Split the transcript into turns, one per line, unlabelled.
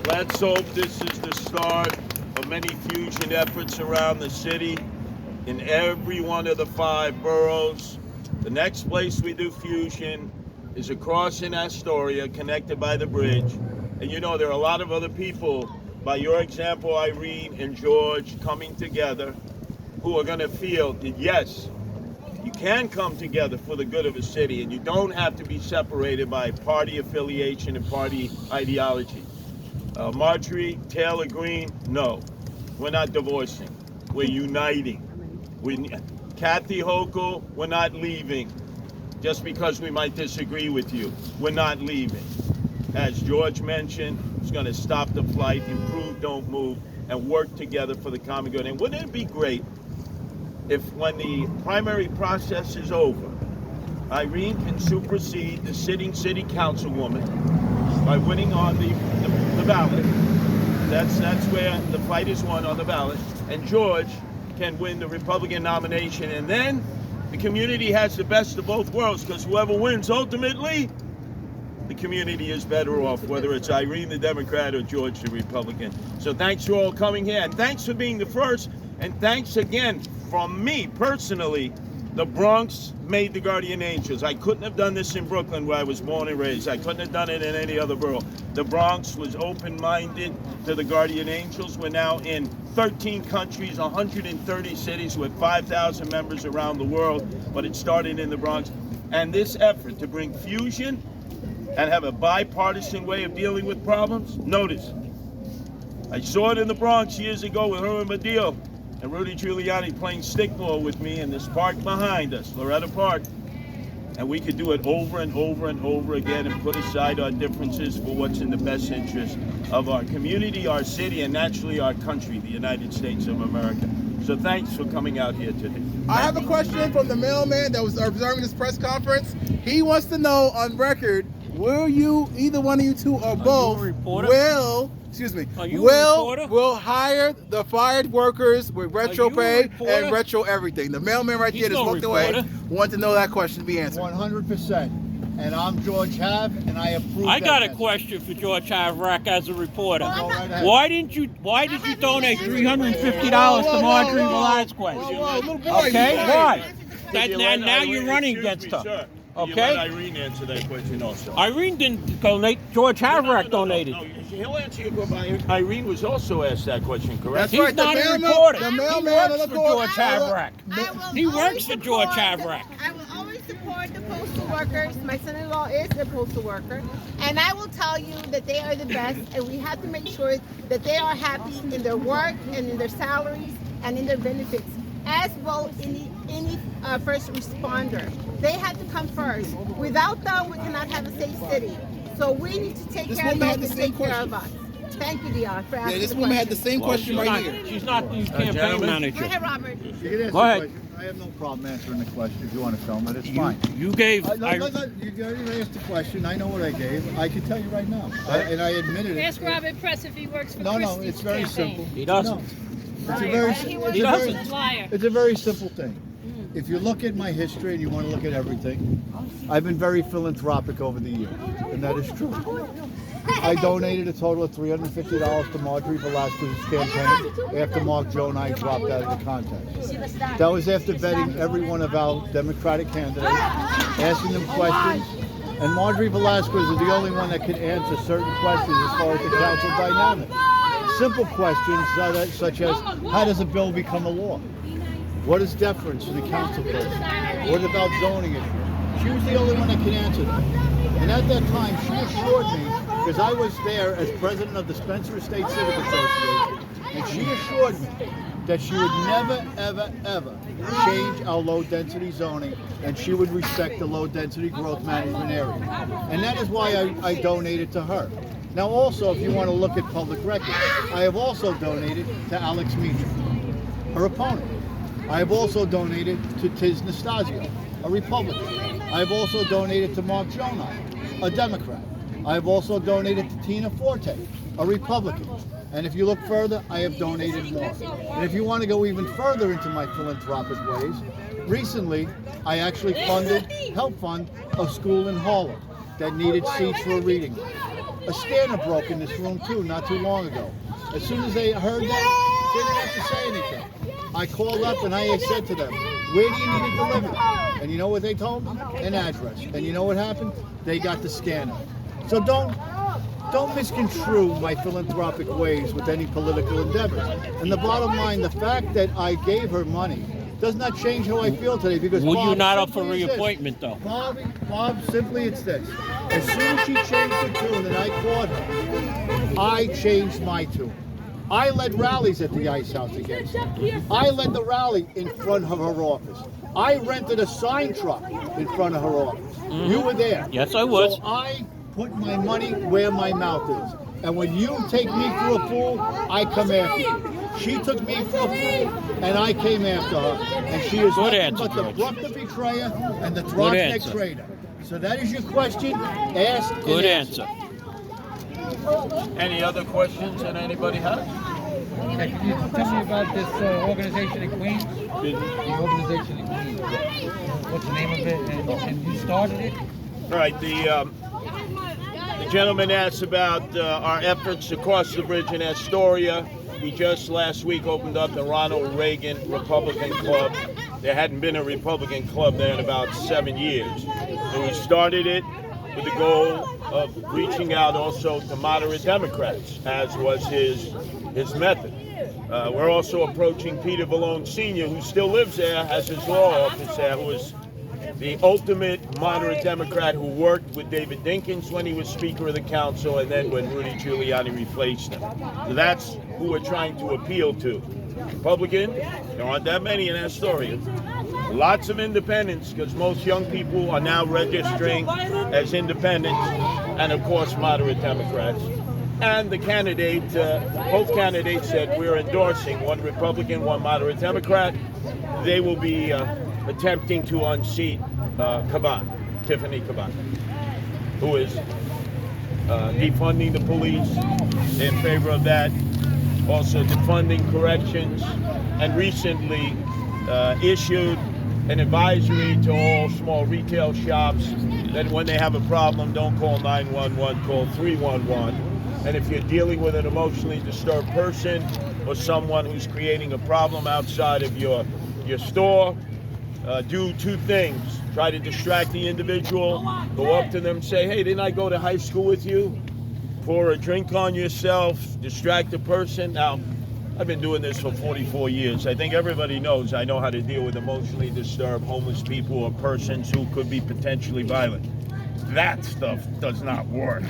Let's hope this is the start of many fusion efforts around the city in every one of the 5 boroughs. The next place we do fusion is across in Astoria, connected by the bridge. And you know, there are a lot of other people, by your example, Irene and George, coming together, who are going to feel that, yes, you can come together for the good of a city, and you don't have to be separated by party affiliation and party ideology. Marjorie Taylor Greene, no, we're not divorcing. We're uniting. Kathy Hochul, we're not leaving. Just because we might disagree with you, we're not leaving. As George mentioned, it's going to stop the flight, improve, don't move, and work together for the common good. And wouldn't it be great if, when the primary process is over, Irene can supersede the sitting city councilwoman by winning on the ballot? That's where the fight is won, on the ballot. And George can win the Republican nomination. And then the community has the best of both worlds, because whoever wins, ultimately, the community is better off, whether it's Irene the Democrat or George the Republican. So thanks for all coming here, and thanks for being the first, and thanks again from me personally. The Bronx made the Guardian Angels. I couldn't have done this in Brooklyn, where I was born and raised. I couldn't have done it in any other borough. The Bronx was open-minded to the Guardian Angels. We're now in 13 countries, 130 cities with 5,000 members around the world, but it started in the Bronx. And this effort to bring fusion and have a bipartisan way of dealing with problems, notice, I saw it in the Bronx years ago with Herman Badil and Rudy Giuliani playing stickball with me in this park behind us, Loretta Park. And we could do it over and over and over again and put aside our differences for what's in the best interest of our community, our city, and naturally our country, the United States of America. So thanks for coming out here today.
I have a question from the mailman that was observing this press conference. He wants to know on record, will you, either one of you two or both, will hire the fired workers with retro pay and retro everything? The mailman right there just walked away. Want to know that question to be answered.
100%. And I'm George Hav, and I approve.
I got a question for George Havranek as a reporter. Why did you donate $350 to Marjorie Velasquez? Okay, why? Now you're running against her.
Okay. Let Irene answer that question also.
Irene didn't donate. George Havranek donated.
No, he'll answer you. Irene was also asked that question, correct?
He's not a reporter. He works for George Havranek. He works for George Havranek.
I will always support the postal workers. My son-in-law is a postal worker. And I will tell you that they are the best, and we have to make sure that they are happy in their work and in their salaries and in their benefits, as well any first responder. They have to come first. Without them, we cannot have a safe city. So we need to take care of them and take care of us. Thank you, Dion, for asking the question.
Yeah, this woman had the same question right here.
She's not the campaign manager.
Go ahead, Robert.
Go ahead.
I have no problem answering the question if you want to film it. It's fine.
You gave.
You already asked the question. I know what I gave. I can tell you right now. And I admitted it.
Ask Robert Press if he works for
No,
Christie's
it's very
campaign.
simple.
He doesn't.
It's a very simple thing. If you look at my history and you want to look at everything, I've been very philanthropic over the years, and that is true. I donated a total of $350 to Marjorie Velasquez's campaign after Mark, Joe, and I dropped out of the contest. That was after vetting every one of our Democratic candidates, asking them questions, and Marjorie Velasquez is the only one that can answer certain questions as far as the council dynamic. Simple questions such as, how does a bill become a law? What is deference to the council person? What about zoning issues? She was the only one that could answer that. And at that time, she assured me, because I was there as president of the Spencer Estate Civic Association, and she assured me that she would never, ever, ever change our low-density zoning, and she would respect the low-density growth management area. And that is why I donated to her. Now also, if you want to look at public records, I have also donated to Alex Meacham, her opponent. I have also donated to Tiz Nastasio, a Republican. I have also donated to Mark Jonah, a Democrat. I have also donated to Tina Forte, a Republican. And if you look further, I have donated more. And if you want to go even further into my philanthropic ways, recently I actually helped fund a school in Harlem that needed seats for a reading room. A scanner broke in this room too, not too long ago. As soon as they heard that, they didn't have to say anything. I called up and I said to them, where do you need it delivered? And you know what they told me? An address. And you know what happened? They got the scanner. So don't misconstrue my philanthropic ways with any political endeavors. And the bottom line, the fact that I gave her money does not change how I feel today, because
Well,
Bob,
you're not up for
simply is this.
reappointment, though.
Bob, simply it's this. As soon as she changed her tune and I caught her, I changed my tune. I led rallies at the Ice House against her. I led the rally in front of her office. I rented a sign truck in front of her office. You were there.
Yes, I was.
So I put my money where my mouth is. And when you take me for a fool, I come after you. She took me for a fool, and I came after her. And she is nothing but the Bruckner betrayer and the Throckneck traitor. So that is your question. Ask.
Good answer.
Any other questions that anybody has?
Can you tell me about this organization in Queens? The organization in Queens. What's the name of it? And you started it?
All right, the gentleman asked about our efforts across the bridge in Astoria. We just last week opened up the Ronald Reagan Republican Club. There hadn't been a Republican club there in about 7 years. And we started it with the goal of reaching out also to moderate Democrats, as was his method. We're also approaching Peter Vallone Sr., who still lives there, has his law office there, who is the ultimate moderate Democrat who worked with David Dinkins when he was Speaker of the Council, and then when Rudy Giuliani replaced him. So that's who we're trying to appeal to. Republican, there aren't that many in Astoria. Lots of independents, because most young people are now registering as independents, and of course moderate Democrats. And the candidate, both candidates said we're endorsing, one Republican, one moderate Democrat. They will be attempting to unseat Tiffany Caban, who is defunding the police, in favor of that, also defunding corrections, and recently issued an advisory to all small retail shops that when they have a problem, don't call 911, call 311. And if you're dealing with an emotionally disturbed person or someone who's creating a problem outside of your store, do two things. Try to distract the individual, go up to them, say, hey, didn't I go to high school with you? Pour a drink on yourself, distract the person. Now, I've been doing this for 44 years. I think everybody knows I know how to deal with emotionally disturbed homeless people or persons who could be potentially violent. That stuff does not work.